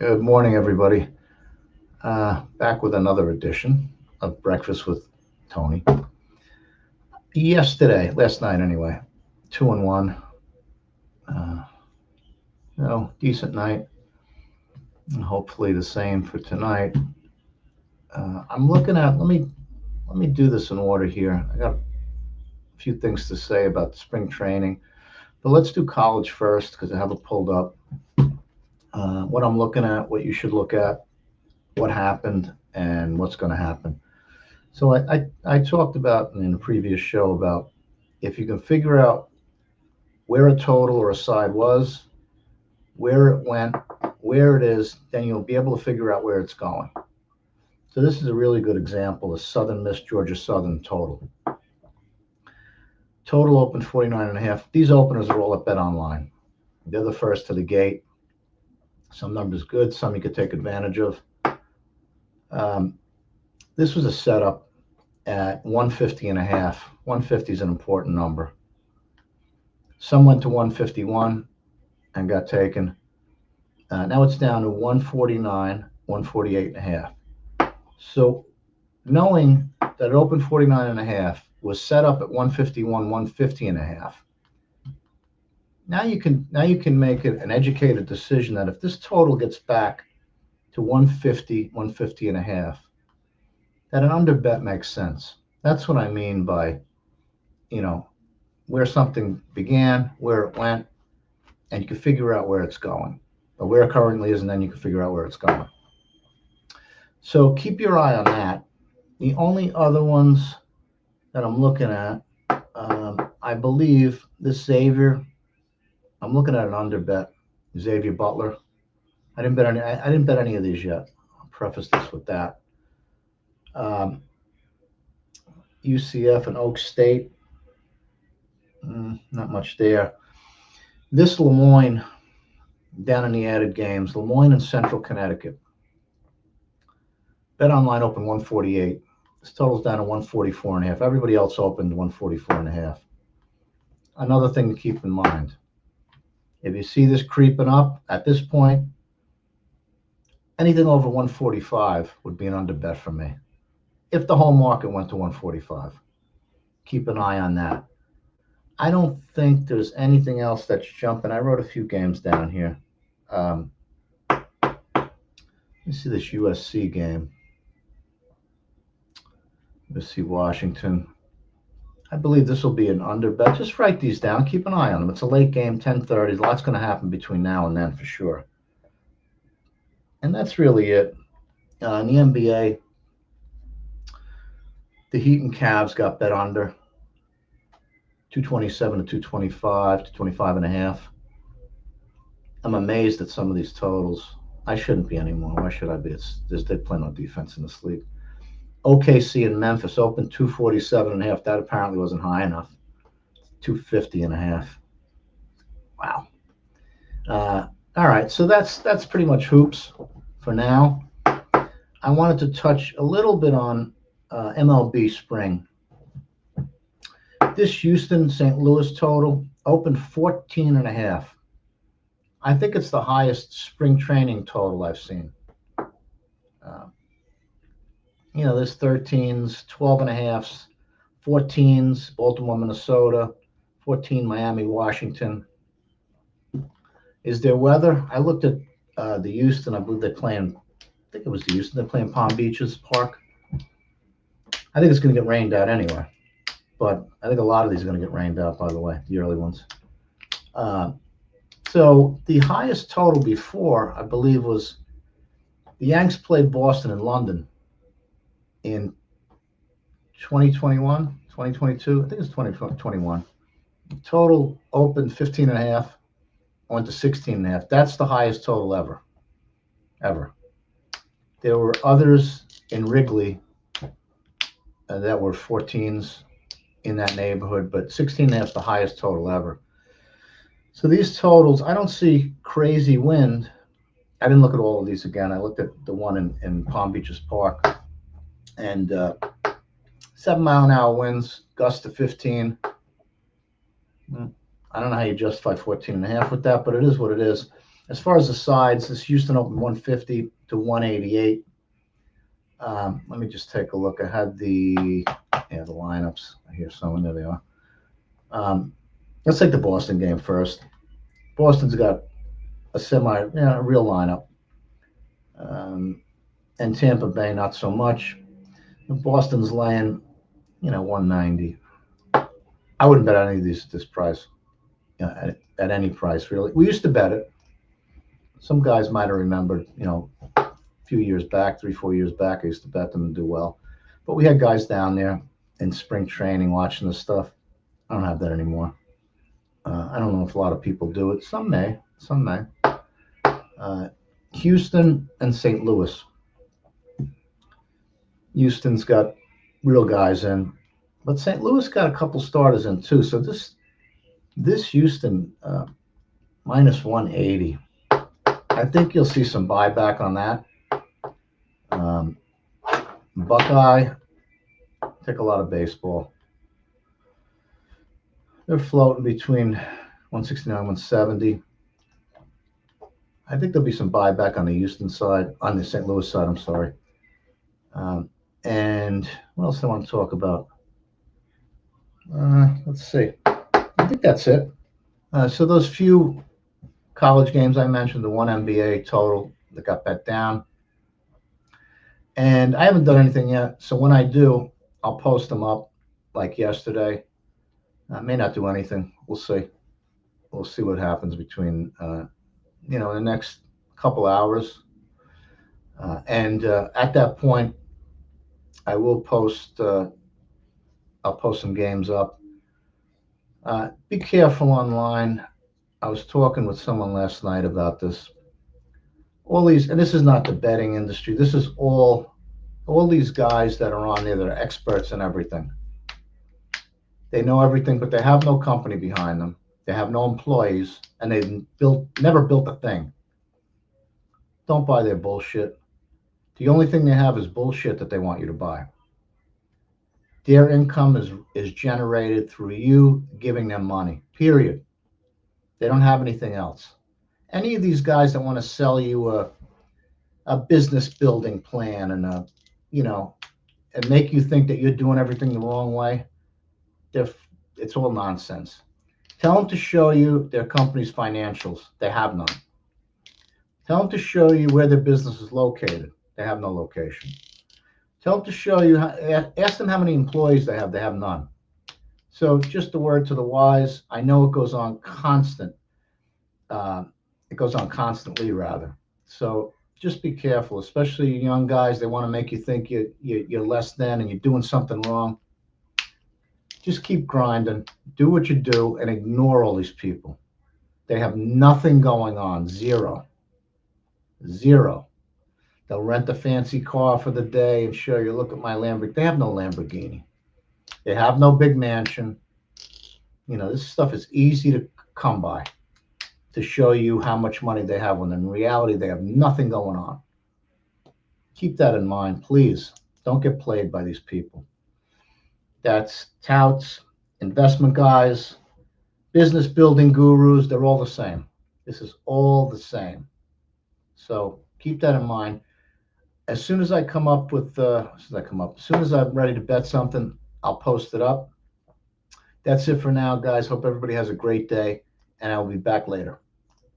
Good morning, everybody. Back with another edition of Breakfast with Tony. Last night anyway, 2-1. Uh, Decent night, and hopefully the same for tonight. I'm looking at. Let me do this in order here. I got a few things to say about spring training, but let's do college first because I have it pulled up. What I'm looking at, what you should look at, what happened, and what's going to happen. So I talked about in a previous show about if you can figure out where a total or a side was, where it went, where it is, then you'll be able to figure out where it's going. So this is a really good example of Southern Miss, Georgia Southern total. Total opened 49.5. These openers are all at Bet Online. They're the first to the gate. Some numbers good, some you could take advantage of. This was a setup at 150.5. 150 is an important number. Some went to 151 and got taken. Now it's down to 149, 148.5. So knowing that it opened 49.5, was set up at 151, 150.5. Now you can make it an educated decision that if this total gets back to 150, 150.5, that an under bet makes sense. That's what I mean by, where something began, where it went, and you can figure out where it's going, or where it currently is, and then you can figure out where it's going. So keep your eye on that. The only other ones that I'm looking at, I believe this Xavier. I'm looking at an under bet. Xavier Butler. I didn't bet any of these yet. I'll preface this with that. UCF and Oak State. Not much there. This Lemoyne down in the added games. Lemoyne and Central Connecticut. Bet Online opened 148. This total's down to 144.5. Everybody else opened 144.5. Another thing to keep in mind. If you see this creeping up at this point, anything over 145 would be an under bet for me. If the whole market went to 145, keep an eye on that. I don't think there's anything else that's jumping. I wrote a few games down here. Let me see this USC game. USC Washington. I believe this will be an under bet. Just write these down. Keep an eye on them. It's a late game, 10:30. A lot's going to happen between now and then for sure. And that's really it. In the NBA, the Heat and Cavs got bet under 227 to 225 to 25.5. I'm amazed at some of these totals. I shouldn't be anymore. Why should I be? They play no defense in this league. OKC and Memphis opened 247.5. That apparently wasn't high enough. 250.5. Wow. All right, so that's pretty much hoops for now. I wanted to touch a little bit on MLB spring. This Houston St. Louis total opened 14.5. I think it's the highest spring training total I've seen. There's 13s, 12.5s, 14s, Baltimore, Minnesota, 14, Miami, Washington. Is there weather? I looked at the Houston. I believe they're playing. I think it was the Houston. They're playing Palm Beaches Park. I think it's going to get rained out anyway. But I think a lot of these are going to get rained out, by the way, the early ones. So the highest total before, I believe, was the Yanks played Boston in London in 2021, 2022. I think it's 2021. Total opened 15.5, went to 16.5. That's the highest total ever. There were others in Wrigley that were 14s in that neighborhood, but 16.5 is the highest total ever. So these totals, I don't see crazy wind. I didn't look at all of these again. I looked at the one in Palm Beaches Park, and 7-mile-an-hour winds, gust to 15. I don't know how you justify 14.5 with that, but it is what it is. As far as the sides, this Houston opened 150 to 188. Let me just take a look. I had the lineups. I hear someone. There they are. Let's take the Boston game first. Boston's got a real lineup. And Tampa Bay, not so much. Boston's laying, 190. I wouldn't bet any of these at this price, at any price, really. We used to bet it. Some guys might have remembered, a few years back, 3-4 years back, I used to bet them and do well. But we had guys down there in spring training watching this stuff. I don't have that anymore. I don't know if a lot of people do it. Some may. Houston and St. Louis. Houston's got real guys in, but St. Louis got a couple starters in too. So this Houston minus 180. I think you'll see some buyback on that. Buckeye, take a lot of baseball. They're floating between 169 and 170. I think there'll be some buyback on the Houston side, on the St. Louis side, I'm sorry. And what else do I want to talk about? Let's see. I think that's it. So those few college games I mentioned, the one NBA total that got bet down. And I haven't done anything yet. So when I do, I'll post them up like yesterday. I may not do anything. We'll see. We'll see what happens between, in the next couple hours. And at that point, I will post. I'll post some games up. Be careful online. I was talking with someone last night about this. All these, and this is not the betting industry. This is all these guys that are on there that are experts in everything. They know everything, but they have no company behind them. They have no employees, and they've never built a thing. Don't buy their bullshit. The only thing they have is bullshit that they want you to buy. Their income is generated through you giving them money, period. They don't have anything else. Any of these guys that want to sell you a business building plan and and make you think that you're doing everything the wrong way, it's all nonsense. Tell them to show you their company's financials. They have none. Tell them to show you where their business is located. They have no location. Tell them to show you, ask them how many employees they have. They have none. So just a word to the wise. I know it goes on constant. It goes on constantly, rather. So just be careful, especially young guys. They want to make you think you're less than and you're doing something wrong. Just keep grinding. Do what you do and ignore all these people. They have nothing going on. Zero. They'll rent a fancy car for the day and show you, look at my Lamborghini. They have no Lamborghini. They have no big mansion. This stuff is easy to come by to show you how much money they have when in reality they have nothing going on. Keep that in mind, please. Don't get played by these people. That's touts, investment guys, business building gurus. They're all the same. This is all the same. So keep that in mind. As soon as I come up with, as soon as I'm ready to bet something, I'll post it up. That's it for now, guys. Hope everybody has a great day, and I'll be back later.